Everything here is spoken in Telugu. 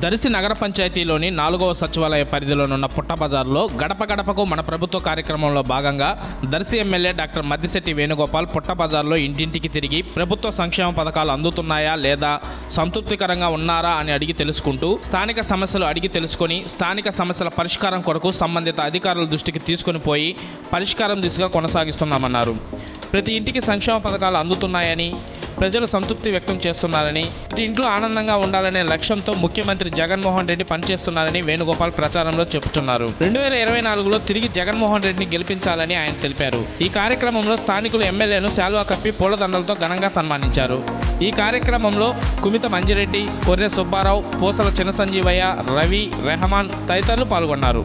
దర్శి నగర పంచాయతీలోని 4వ సచివాలయ పరిధిలోనున్న పుట్టబజార్లో గడప గడపకు మన ప్రభుత్వ కార్యక్రమంలో భాగంగా దర్శి ఎమ్మెల్యే డాక్టర్ మద్దిశెట్టి వేణుగోపాల్ పుట్టబజార్లో ఇంటింటికి తిరిగి ప్రభుత్వ సంక్షేమ పథకాలు అందుతున్నాయా లేదా సంతృప్తికరంగా ఉన్నారా అని అడిగి తెలుసుకుంటూ స్థానిక సమస్యలు అడిగి తెలుసుకొని స్థానిక సమస్యల పరిష్కారం కొరకు సంబంధిత అధికారుల దృష్టికి తీసుకుని పోయి పరిష్కారం దిశగా కొనసాగిస్తున్నామన్నారు. ప్రతి ఇంటికి సంక్షేమ పథకాలు అందుతున్నాయని, ప్రజలు సంతృప్తి వ్యక్తం చేస్తున్నారని, ప్రతి ఇంట్లో ఆనందంగా ఉండాలనే లక్ష్యంతో ముఖ్యమంత్రి జగన్మోహన్ రెడ్డి పనిచేస్తున్నారని వేణుగోపాల్ ప్రచారంలో చెబుతున్నారు. 2024లో తిరిగి జగన్మోహన్ రెడ్డిని గెలిపించాలని ఆయన తెలిపారు. ఈ కార్యక్రమంలో స్థానికులు ఎమ్మెల్యేను శాలువా కప్పి పూలదండలతో ఘనంగా సన్మానించారు. ఈ కార్యక్రమంలో కుమిత మంజిరెడ్డి, కొర్రె సుబ్బారావు, పూసల చిన్న సంజీవయ్య, రవి, రెహమాన్ తదితరులు పాల్గొన్నారు.